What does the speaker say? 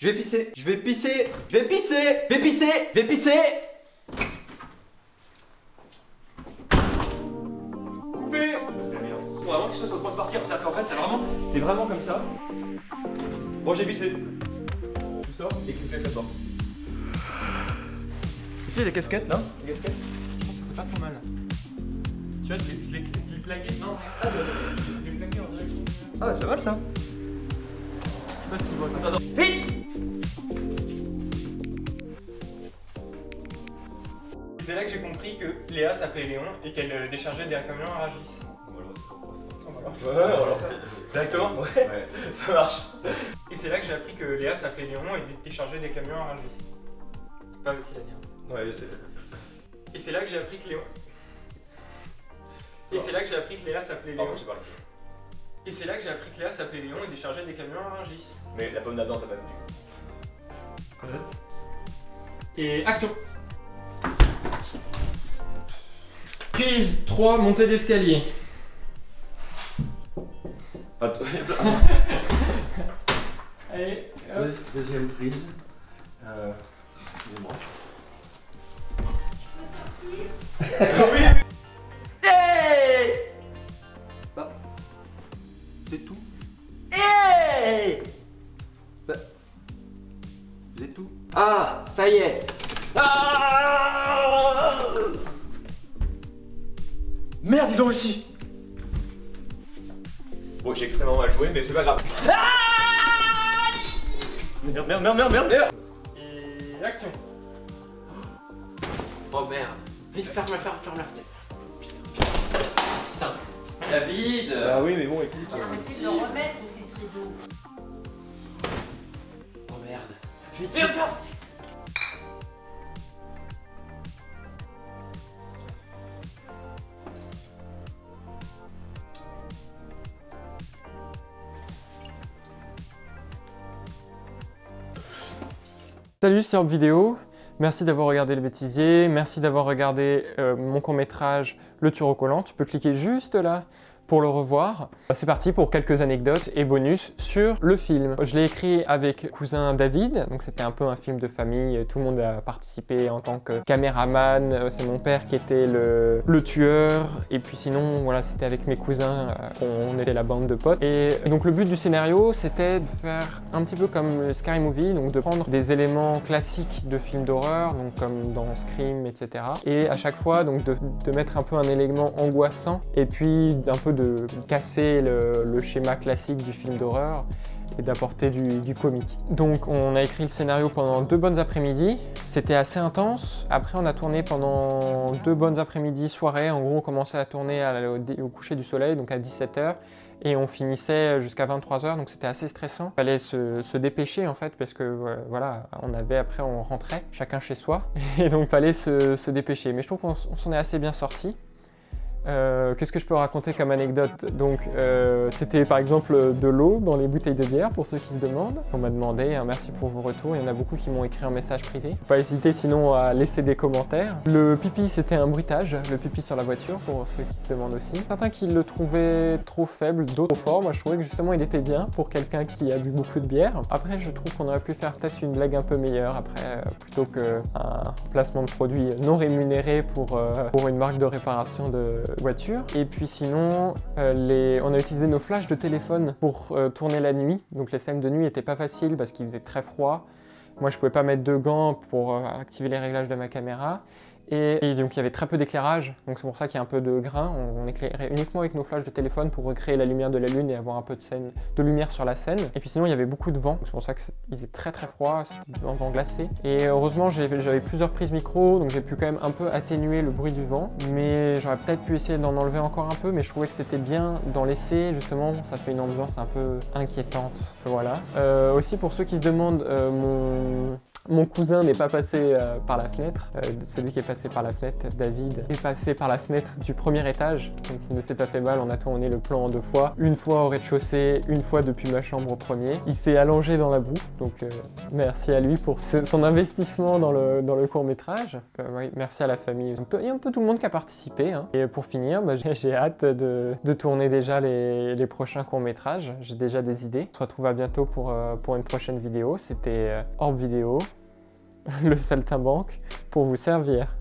Je vais pisser, je vais pisser, je vais pisser, je vais pisser, je vais pisser. Coupé. Faut vraiment qu'il soit sur le point de partir, c'est-à-dire qu'en fait, t'es vraiment comme ça. Bon, j'ai pissé. Tu sors et tu claques la porte. Ici, les casquettes, là, les casquettes, je pense que c'est pas trop mal. Tu vois, je l'ai plaqué, non, je l'ai plaqué en direction. Ah, bah, c'est pas mal ça. Je sais pas si tu vois ça. Attends, vite! C'est là que j'ai compris que Léa s'appelait Léon et qu'elle déchargeait des camions à Rungis. Voilà. Ouais, exactement, ouais. Ça marche. Et c'est là que j'ai appris que Léa s'appelait Léon et déchargeait des camions à Rungis. Pas facile à dire. Ouais, je sais. Et c'est là que j'ai appris que Léon. Et c'est là que j'ai appris que Léa s'appelait Léon. J'ai parlé. Et c'est là que j'ai appris que Léa s'appelait Léon et déchargeait des camions à Rungis. Mais la pomme d'Adam, t'as pas vu. Et action. Prise 3, montée d'escalier. Allez, deuxième prise. Excusez-moi. Oui. Hey. Bah, c'est tout. Hey. Bah, c'est tout. Ah, ça y est. Ah. Merde, ils l'ont aussi. Bon, j'ai extrêmement mal joué, mais c'est pas grave. Ah. Merde. Et action. Oh merde. Vite, ferme-la. Putain. David. Ah oui, mais bon, écoute. On va essayer de le remettre ou c'est ce rideau. Oh merde. Vite, ferme. Salut, c'est Orb Vidéo. Merci d'avoir regardé Le Bêtisier, merci d'avoir regardé mon court-métrage Le Tueur au collant. Tu peux cliquer juste là pour le revoir. C'est parti pour quelques anecdotes et bonus sur le film. Je l'ai écrit avec cousin David, donc c'était un peu un film de famille, tout le monde a participé en tant que caméraman, c'est mon père qui était le tueur, et puis sinon voilà, c'était avec mes cousins, on était la bande de potes. Et donc le but du scénario, c'était de faire un petit peu comme le Scary Movie, donc de prendre des éléments classiques de films d'horreur, donc comme dans Scream, etc. Et à chaque fois donc de mettre un peu un élément angoissant, et puis d'un peu de casser le schéma classique du film d'horreur et d'apporter du comique. Donc on a écrit le scénario pendant 2 bonnes après-midi, c'était assez intense. Après on a tourné pendant 2 bonnes après-midi soirées, en gros on commençait à tourner au coucher du soleil, donc à 17 h, et on finissait jusqu'à 23 h, donc c'était assez stressant. Il fallait se dépêcher en fait, parce que voilà, après on rentrait chacun chez soi, et donc il fallait se dépêcher. Mais je trouve qu'on s'en est assez bien sorti. Qu'est-ce que je peux raconter comme anecdote? Donc c'était par exemple de l'eau dans les bouteilles de bière pour ceux qui se demandent. On m'a demandé, hein, merci pour vos retours, il y en a beaucoup qui m'ont écrit un message privé. Faut pas hésiter sinon à laisser des commentaires. Le pipi c'était un bruitage, le pipi sur la voiture pour ceux qui se demandent aussi. Certains qui le trouvaient trop faible, d'autres trop fort. Moi je trouvais que justement il était bien pour quelqu'un qui a bu beaucoup de bière. Après je trouve qu'on aurait pu faire peut-être une blague un peu meilleure après, plutôt qu'un placement de produit non rémunéré pour une marque de réparation de voiture. Et puis sinon, on a utilisé nos flashs de téléphone pour tourner la nuit. Donc les scènes de nuit n'étaient pas faciles parce qu'il faisait très froid. Moi je pouvais pas mettre de gants pour activer les réglages de ma caméra. Et donc il y avait très peu d'éclairage, donc c'est pour ça qu'il y a un peu de grain. On éclairait uniquement avec nos flashs de téléphone pour recréer la lumière de la lune et avoir un peu de lumière sur la scène. Et puis sinon il y avait beaucoup de vent, c'est pour ça qu'il faisait très froid, c'était un vent glacé. Et heureusement j'avais plusieurs prises micro, donc j'ai pu quand même un peu atténuer le bruit du vent. Mais j'aurais peut-être pu essayer d'en enlever encore un peu, mais je trouvais que c'était bien d'en laisser, justement ça fait une ambiance un peu inquiétante. Voilà. Aussi pour ceux qui se demandent Mon cousin n'est pas passé par la fenêtre. Celui qui est passé par la fenêtre, David, est passé par la fenêtre du premier étage. Donc il ne s'est pas fait mal, on a tourné le plan en 2 fois. Une fois au rez-de-chaussée, une fois depuis ma chambre au premier. Il s'est allongé dans la boue, donc merci à lui pour son investissement dans le court-métrage. Oui, merci à la famille. Il y a un peu tout le monde qui a participé. Hein. Et pour finir, j'ai hâte de tourner déjà les prochains courts-métrages. J'ai déjà des idées. On se retrouve à bientôt pour une prochaine vidéo. C'était Orb Vidéo, le saltimbanque, pour vous servir.